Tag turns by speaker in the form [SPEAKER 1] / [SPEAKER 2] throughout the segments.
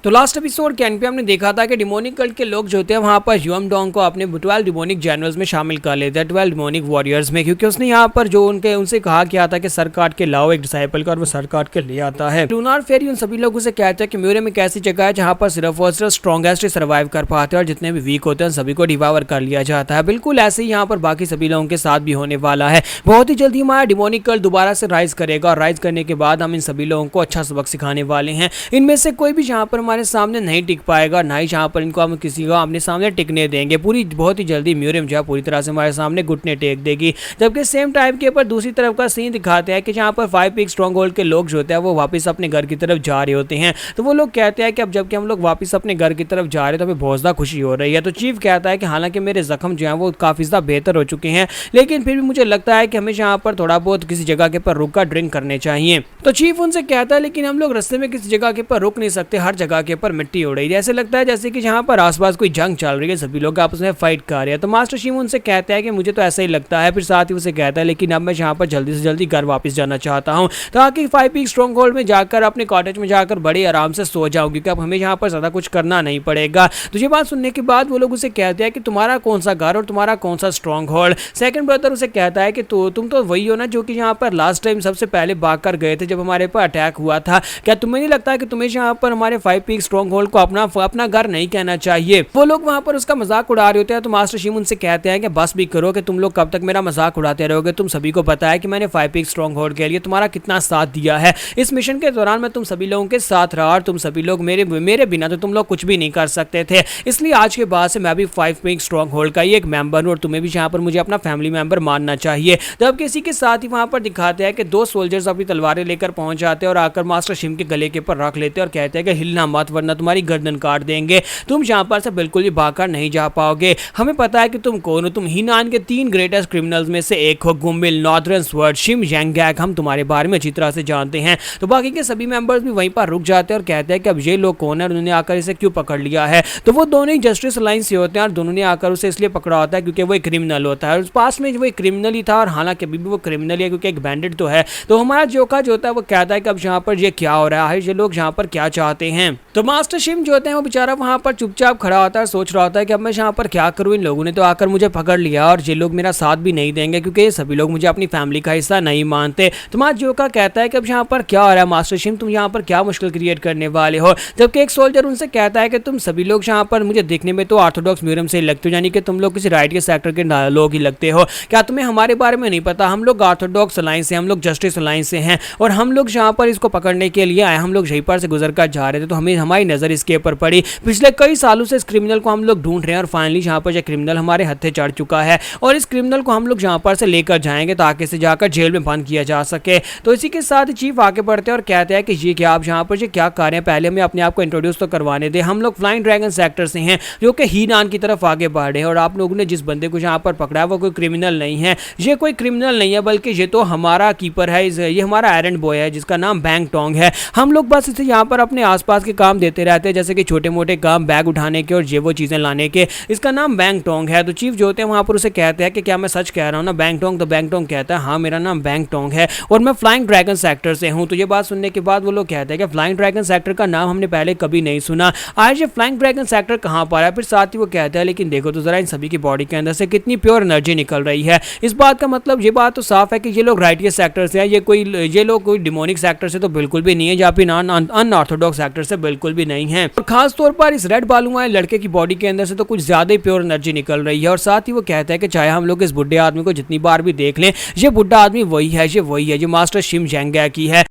[SPEAKER 1] तो last episode can pay हमने देखा था कि डिमोनिक कल्ट के लोग जो होते हैं वहाँ पर ह्यूमडोंग को अपने 12 डिमोनिक जनरल्स में शामिल कर लेते हैं, 12 डिमोनिक वॉरियर्स में, क्योंकि उसने यहाँ पर जो उनसे कहा किया था कि सर काट के लाओ एक डिसाइपल का, और वो सर काट के ले आता है। लूनार फेरी उन सभी लोगों से कहते हैं कि म्यूरियम एक ऐसी जगह है जहाँ पर सिर्फ और सिर्फ स्ट्रॉन्गेस्ट सर्वाइव कर पाते हैं और जितने भी वीक होते हैं सभी को डिवावर कर लिया जाता है। बिल्कुल ऐसे ही यहाँ पर बाकी सभी लोगों के साथ भी होने वाला है। बहुत ही जल्दी हमारा डिमोनिक कल्ट दोबारा से राइज करेगा और राइज करने के बाद हम इन सभी लोगों को अच्छा सबक सिखाने वाले हैं। इनमें से कोई भी जहाँ पर हमारे सामने नहीं टिक पाएगा, ना ही जहाँ पर इनको हम किसी को अपने सामने टिकने देंगे। बहुत ही जल्दी म्यूरियम जो है पूरी तरह से हमारे सामने घुटने टेक देगी। जबकि सेम टाइम के ऊपर दूसरी तरफ का सीन दिखाते हैं कि जहाँ पर 5 पीक स्ट्रॉन्ग होल्ड के लोग जो होते हैं वो वापस अपने घर की तरफ जा रहे होते हैं। तो वो लोग कहते हैं कि अब जबकि हम लोग वापस अपने घर की तरफ जा रहे हैं तो हमें बहुत ज़्यादा खुशी हो रही है। तो चीफ कहता है कि हालांकि मेरे जख्म जो हैं वो काफ़ी ज़्यादा बेहतर हो चुके हैं, लेकिन फिर भी मुझे लगता है कि हमें यहाँ पर थोड़ा बहुत किसी जगह के पर रुक कर ड्रिंक करने चाहिए। तो चीफ उनसे कहता है लेकिन हम लोग रास्ते में किसी जगह के पर रुक नहीं सकते, हर जगह के ऊपर मिट्टी हो रही है, ऐसे लगता है जैसे कि जहाँ पर आसपास कोई जंग चल रही है, सभी लोग आपस में फाइट कर रहे हैं। तो मास्टर शिम उनसे कहता है कि मुझे तो ऐसा ही लगता है। फिर साथ ही उसे कहता है लेकिन अब मैं यहाँ पर जल्दी से जल्दी घर वापस जाना चाहता हूँ ताकि 5 पीक स्ट्रॉन्ग होल्ड में जाकर अपने कॉटेज में जाकर बड़े आराम से सो जाऊँ, क्योंकि अब हमें यहाँ पर ज़्यादा कुछ करना नहीं पड़ेगा। तो ये बात सुनने के बाद वो लोग उसे कहते हैं कि तुम्हारा कौन सा घर और तुम्हारा कौन सा स्ट्रॉन्ग होल्ड। सेकंड ब्रदर उसे कहता है कि तुम तो वही हो ना जो कि यहाँ पर लास्ट टाइम सबसे पहले भाग कर गए थे जब हमारे पर अटैक हुआ था। क्या तुम्हें नहीं लगता कि तुम्हें यहाँ पर हमारे 5 पीक स्ट्रॉन्ग होल्ड को अपना घर नहीं कहना चाहिए? वो लोग वहां पर उसका मजाक उड़ा रहे होते हैं। तो मास्टर शिम उनसे कहते हैं कि बस भी करो कि तुम लोग कब तक मेरा मजाक उड़ाते रहोगे। तुम सभी को पता है कि मैंने 5 पीक स्ट्रॉन्ग होल्ड के लिए तुम्हारा कितना साथ दिया है। इस मिशन के दौरान मैं तुम सभी लोगों के साथ रहा और तुम सभी लोग मेरे बिना तो तुम लोग कुछ भी नहीं कर सकते थे। इसलिए आज के बाद से मैं भी 5 पीक स्ट्रॉन्ग होल्ड का ही एक मेंबर हूं और तुम्हें भी यहाँ पर मुझे अपना फैमिली मेंबर मानना चाहिए। तब किसी के साथ ही वहां पर दिखाते हैं कि 2 सोल्जर्स अपनी तलवारें लेकर पहुंच जाते हैं और आकर मास्टर शिम के गले के ऊपर रख लेते हैं और कहते हैं कि हिलना मत वरना तुम्हारी गर्दन काट देंगे, तुम यहाँ पर से बिल्कुल भी भागकर नहीं जा पाओगे। हमें पता है कि तुम कौन हो, तुम हीनान के 3 ग्रेटेस्ट क्रिमिनल्स में से एक हो, गुमिल, नॉर्दर्न स्वर्ड, शिम जैंगैक। हम तुम्हारे बारे में अच्छी तरह से जानते हैं। तो बाकी के सभी मेंबर्स भी वहीं पर रुक जाते हैं और कहते हैं कि अब ये लोग कौन है, उन्होंने आकर इसे क्यों पकड़ लिया है। तो वो दोनों ही जस्टिस अलायंस से होते हैं और दोनों ने आकर उसे इसलिए पकड़ा होता है क्योंकि वो एक क्रिमिनल होता है। उस पास में वो एक क्रिमिनल ही था और हालांकि अभी भी वो क्रिमिनल है क्योंकि एक बैंडिट तो है। तो हमारा जोका जो होता है वो कहता है कि अब यहाँ पर ये क्या हो रहा है, ये लोग यहाँ पर क्या चाहते हैं। तो मास्टर शिम जो होते हैं वो बेचारा वहाँ पर चुपचाप खड़ा होता है, सोच रहा होता है कि अब मैं यहाँ पर क्या करूँ, इन लोगों ने तो आकर मुझे पकड़ लिया और ये लोग मेरा साथ भी नहीं देंगे क्योंकि ये सभी लोग मुझे अपनी फैमिली का हिस्सा नहीं मानते। तो मास्टर जोका कहता है कि अब यहाँ पर क्या हो रहा है मास्टर शिम, तुम यहाँ पर क्या मुश्किल क्रिएट करने वाले हो। जबकि एक सोल्जर उनसे कहता है कि तुम सभी लोग यहाँ पर मुझे देखने में तो ऑर्थोडॉक्स म्यूरियम से लगते हो, यानी कि तुम लोग किसी राइट के सेक्टर के लोग ही लगते हो। क्या तुम्हें हमारे बारे में नहीं पता? हम लोग ऑर्थोडॉक्स अलायंस से, हम लोग जस्टिस अलायंस से हैं और हम लोग यहाँ पर इसको पकड़ने के लिए आए। हम लोग यहीं पर से गुजर कर जा रहे थे तो हमें हमारी नज़र इसके ऊपर पड़ी। पिछले कई सालों से इस क्रिमिनल को हम लोग ढूंढ रहे हैं और फाइनली यहाँ पर यह क्रिमिनल हमारे हत्थे चढ़ चुका है और इस क्रिमिनल को हम लोग यहाँ पर से लेकर जाएंगे ताकि इसे जाकर जेल में बंद किया जा सके। तो इसी के साथ चीफ आगे बढ़ते हैं और कहते हैं कि ये क्या आप यहाँ पर ये क्या कर रहे हैं, पहले हमें अपने आप को इंट्रोड्यूस तो करवाने दे। हम लोग फ्लाइंग ड्रैगन सेक्टर से हैं जो कि हीनान की तरफ आगे बढ़ रहे हैं और आप लोगों ने जिस बंदे को यहाँ पर पकड़ा है वो कोई क्रिमिनल नहीं है, ये कोई क्रिमिनल नहीं है बल्कि ये तो हमारा कीपर है, ये हमारा एरेंड बॉय है जिसका नाम बैंग टोंग है। हम लोग बस इसे यहाँ पर अपने आसपास के काम देते रहते हैं जैसे कि छोटे मोटे काम, बैग उठाने के और ये वो चीज़ें लाने के। इसका नाम बैंग टोंग है। तो चीफ जो होते हैं वहाँ पर उसे कहते हैं कि क्या मैं सच कह रहा हूँ ना बैंग टोंग? तो बैंग टोंग कहता है हाँ मेरा नाम बैंग टोंग है और मैं फ्लाइंग ड्रैगन सेक्टर से हूँ। तो ये बात सुनने के बाद वो लोग कहते हैं कि फ्लाइंग ड्रैगन सेक्टर का नाम हमने पहले कभी नहीं सुना, आज ये फ्लाइंग ड्रैगन सेक्टर कहाँ पर है? फिर साथ ही वो कहता है लेकिन देखो तो जरा इन सभी की बॉडी के अंदर से कितनी प्योर एनर्जी निकल रही है। इस बात का मतलब ये बात तो साफ है कि ये लोग राइटियस सेक्टर से हैं, ये लोग कोई डिमोनिक सेक्टर से तो बिल्कुल भी नहीं है, या फिर अनऑर्थोडॉक्स सेक्टर से बिल्कुल भी नहीं है। और खास तौर पर इस रेड बालू वाले लड़के की बॉडी के अंदर से तो कुछ ज्यादा ही प्योर एनर्जी निकल रही है। और साथ ही वो कहता है कि चाहे हम लोग इस बुढ़े आदमी को जितनी बार भी देख लें, ये बुढ़ा आदमी वही है, जो मास्टर शिम जैंगैक की है।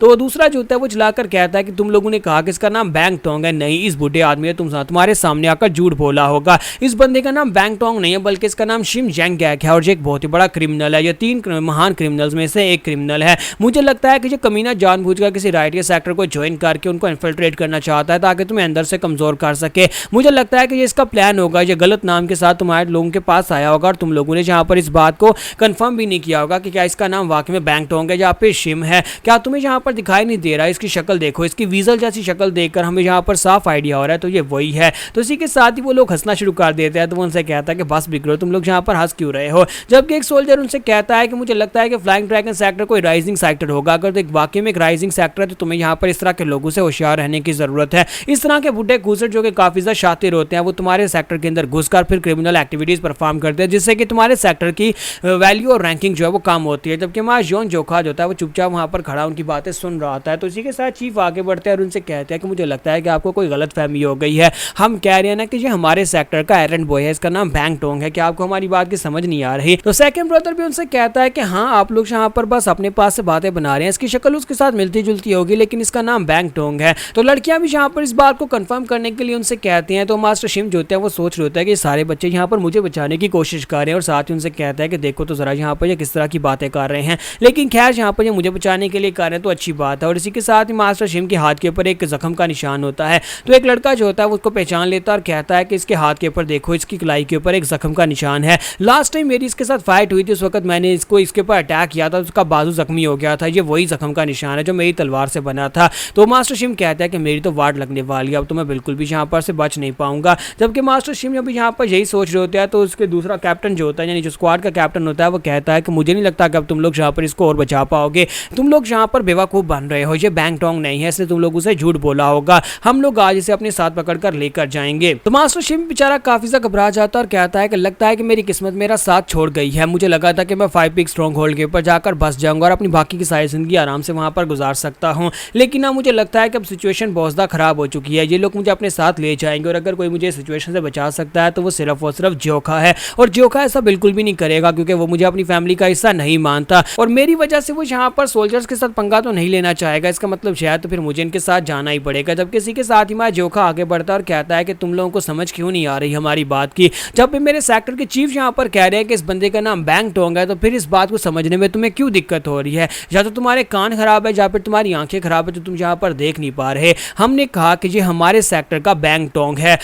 [SPEAKER 1] तो वो दूसरा जो होता है वो चलाकर कहता है कि तुम लोगों ने कहा कि इसका नाम बैंग टोंग है। नहीं, इस बुढ़े आदमी ने तुम्हारे सामने आकर झूठ बोला होगा। इस बंदे का नाम बैंग टोंग नहीं है बल्कि इसका नाम शिम जैंगैक है और ये एक बहुत ही बड़ा क्रिमिनल है। ये 3 महान क्रिमिनल्स में से एक क्रिमिनल है। मुझे लगता है कि ये कमीना जानबूझकर किसी राइट सेक्टर को ज्वाइन करके उनको इन्फिल्ट्रेट करना चाहता है ताकि तुम्हें अंदर से कमजोर कर सके। मुझे लगता है कि ये इसका प्लान होगा, ये गलत नाम के साथ तुम्हारे लोगों के पास आया होगा और तुम लोगों ने यहाँ पर इस बात को कंफर्म भी नहीं किया होगा कि क्या इसका नाम वाकई में बैंग टोंग है या फिर शिम है। क्या तुम्हें यहाँ पर दिखाई नहीं दे रहा है, इसकी शक्ल देखो, इसकी वीजल जैसी शक्ल देखकर हमें यहाँ पर साफ आइडिया हो रहा है तो ये वही है। तो इसी के साथ ही वो लोग हंसना शुरू कर देते हैं। तो वो उनसे कहता है कि बस बिगड़ो, तुम लोग यहाँ पर हंस क्यों रहे हो। जबकि एक सोल्जर उनसे कहता है कि मुझे लगता है कि फ्लाइंग ड्रैगन सेक्टर कोई राइजिंग सेक्टर होगा। अगर तो एक वाकई में एक राइजिंग सेक्टर है तो तुम्हें यहाँ पर इस तरह के लोगों से होशियार रहने की जरूरत है। इस तरह के बुढ़े घूसट जो कि काफी ज्यादा शातिर होते हैं, वो तुम्हारे सेक्टर के अंदर घुसकर फिर क्रिमिनल एक्टिविटीज परफॉर्म करते हैं, जिससे कि तुम्हारे सेक्टर की वैल्यू और रैंकिंग जो है वो कम होती है। जबकि हमारा जॉन जोखा जो होता है वो चुपचाप वहां पर खड़ा उनकी बातें सुन रहा होता है। तो इसी के साथ चीफ आगे बढ़ते हैं और उनसे कहते हैं कि मुझे लगता है कि आपको कोई गलत फहमी हो गई है। हम कह रहे हैं ना कि ये हमारे सेक्टर का एरेंड बॉय है, इसका नाम बैंग टोंग है। क्या आपको हमारी बात की समझ नहीं आ रही। तो सेकंड ब्रदर भी उनसे कहता है कि हाँ, आप लोग यहाँ पर बस अपने पास से बातें बना रहे हैं, इसकी शक्ल उसके साथ मिलती जुलती होगी लेकिन इसका नाम बैंग टोंग है। तो लड़कियां भी यहाँ पर इस बात को कंफर्म करने के लिए उनसे कहती हैं। तो मास्टर शिम जो होते हैं वो सोच रहे होता है कि सारे बच्चे यहाँ पर मुझे बचाने की कोशिश कर रहे हैं, और साथ ही उनसे कहता है कि देखो तो जरा यहाँ पर ये किस तरह की बातें कर रहे हैं, लेकिन खैर यहाँ पर ये मुझे बचाने के लिए कर रहे हैं तो अच्छी बात है। और इसी के साथ ही मास्टर शिम के हाथ के ऊपर एक जख्म का निशान होता है। तो एक लड़का जो होता है वो उसको पहचान लेता है और कहता है कि इसके हाथ के ऊपर देखो, इसकी कलाई के ऊपर एक जख्म का निशान है। लास्ट टाइम मेरी इसके साथ फाइट हुई थी, उस वक्त मैंने इसके ऊपर अटैक किया था, उसका बाजू जख्मी हो गया था। ये वही जख्म का निशान है जो मेरी तलवार से बना था। तो मास्टर शिम कहता है कि मेरी तो वाट लगने वाली है, अब तो मैं बिल्कुल भी यहाँ पर से बच नहीं पाऊंगा। जबकि मास्टर शिम अभी यहाँ पर यही सोच रहे होते हैं तो उसके दूसरा कैप्टन जो होता है, यानी जो स्क्वाड का कैप्टन होता है, वो कहता है कि मुझे नहीं लगता कि अब तुम लोग यहाँ पर इसको और बचा पाओगे, तुम लोग यहाँ पर बेवकूफ बन रहे हो, ये बैंग टोंग नहीं है, इसलिए तुम लोग उसे झूठ बोला होगा, हम लोग आज इसे अपने साथ पकड़कर लेकर जाएंगे। तो मास्टर शिम बेचारा काफी सा घबरा जाता है और कहता है कि लगता है कि मेरी किस्मत मेरा साथ छोड़ गई है, मुझे लगा था कि मैं 5 पीक स्ट्रॉन्ग होल्ड के ऊपर जाकर बस जाऊंगा और अपनी बाकी की सारी जिंदगी आराम से वहां पर गुजार सकता हूं, लेकिन अब मुझे लगता है कि अब सिचुएशन बहुत ज़्यादा खराब हो चुकी है, ये लोग मुझे अपने साथ ले जाएंगे और अगर कोई मुझे सिचुएशन से बचा सकता है तो वो सिर्फ और सिर्फ जोखा है। और जोखा ऐसा बिल्कुल भी नहीं करेगा क्योंकि वो मुझे अपनी फैमिली का हिस्सा नहीं मानता और मेरी वजह से वो यहाँ पर सोल्जर्स के साथ पंगा तो नहीं लेना चाहेगा। इसका मतलब शायद तो फिर मुझे इनके साथ जाना ही पड़ेगा। जब किसी के साथ ही मैं जोखा आगे बढ़ता और कहता है कि तुम लोगों को समझ क्यों नहीं आ रही हमारी बात की। जब भी मेरे सेक्टर के चीफ यहाँ पर कह रहे हैं कि इस बंदे का नाम बैंग टोंग है तो फिर इस बात को समझने में तुम्हें क्यों दिक्कत हो रही है? या तो तुम्हारे कान खराब है या फिर तुम्हारी आंखें खराब है तो तुम यहाँ पर देख नहीं पा रहे। हमने कहा कि ये हमारे सेक्टर का बैंग टोंग है।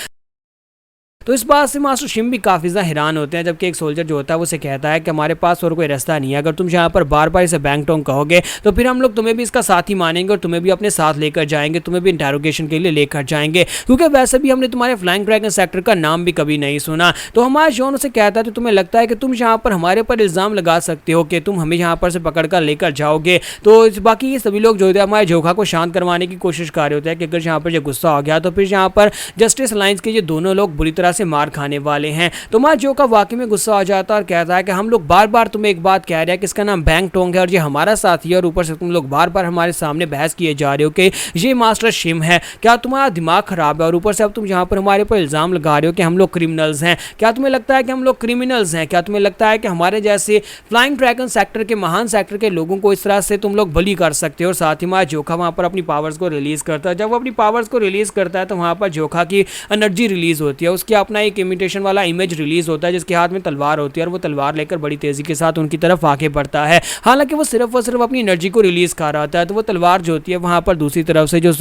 [SPEAKER 1] तो इस बात से मास्टर शिम भी काफ़ी ज़्यादा हैरान होते हैं। जबकि एक सोल्जर जो होता है वो उसे कहता है कि हमारे पास और कोई रास्ता नहीं है, अगर तुम यहाँ पर बार बार इसे बैंग टोंग कहोगे तो फिर हम लोग तुम्हें भी इसका साथ ही मानेंगे और तुम्हें भी अपने साथ लेकर जाएंगे, तुम्हें भी इंटेरोगेशन के लिए लेकर जाएंगे, क्योंकि वैसे भी हमने तुम्हारे फ्लाइंग ड्रैगन सेक्टर का नाम भी कभी नहीं सुना। तो हमारा जॉन उसे कहता है तो तुम्हें लगता है कि तुम यहाँ पर हमारे ऊपर इल्ज़ाम लगा सकते हो कि तुम हमें यहाँ पर से पकड़ कर लेकर जाओगे। तो बाकी ये सभी लोग जो होते हैं हमारे जोखा को शांत करवाने की कोशिश कर रहे होते हैं कि अगर यहाँ पर जो गुस्सा हो गया तो फिर यहाँ पर जस्टिस अलायंस के ये दोनों लोग बुरी तरह से मार खाने वाले हैं। तो मां जोखा वाकई में गुस्सा आ जाता है और कहता है कि हम लोग बार बार तुम्हें एक बात कह रहे हैं कि इसका नाम बैंग टोंग है और ये हमारा साथी है और ऊपर से तुम लोग बार बार हमारे सामने बहस किए जा रहे हो कि ये मास्टर शिम है। क्या तुम्हारा दिमाग खराब है? और ऊपर से अब तुम यहाँ पर हमारे ऊपर इल्जाम लगा रहे हो कि हम लोग क्रिमिनल्स हैं। क्या तुम्हें लगता है कि हम लोग क्रिमिनल्स हैं? क्या तुम्हें लगता है कि हमारे जैसे फ्लाइंग ड्रैगन सेक्टर के महान सेक्टर के लोगों को इस तरह से तुम लोग बली कर सकते हो? और साथ ही मां जोखा वहां पर अपनी पावर्स को रिलीज करता है। जब वो अपनी पावर्स को रिलीज करता है तो वहां पर जोखा की एनर्जी रिलीज होती है, उसकी अपना एक इमिटेशन वाला इमेज रिलीज होता है जिसके हाथ में तलवार होती है और वो तलवार लेकर बड़ी तेजी के साथ उनकी तरफ आगे बढ़ता है। हालांकि वो सिर्फ और सिर्फ अपनी एनर्जी को रिलीज कर रहा था। तो वो तलवार जो होती है वहां पर दूसरी तरफ से जो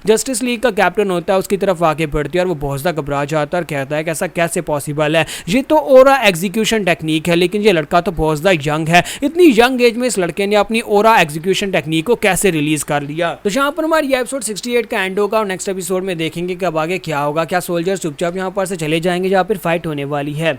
[SPEAKER 1] जस्टिस लीग का कैप्टन होता है उसकी तरफ आगे बढ़ती है और वो बहुत ज्यादा घबरा जाता है और कहता है कि ऐसा कैसे पॉसिबल है? ये तो ओरा एग्जीक्यूशन टेक्निक है, लेकिन ये लड़का तो बहुत ज्यादा यंग है। इतनी यंग एज में इस लड़के ने अपनी ओरा एग्जीक्यूशन टेक्निक को कैसे रिलीज कर लिया? तो यहाँ पर हमारी एपिसोड 68 का एंड होगा और नेक्स्ट एपिसोड में देखेंगे कि अब आगे क्या होगा। क्या सोल्जर्स चुपचाप यहाँ पर से चले जाएंगे या फिर फाइट होने वाली है?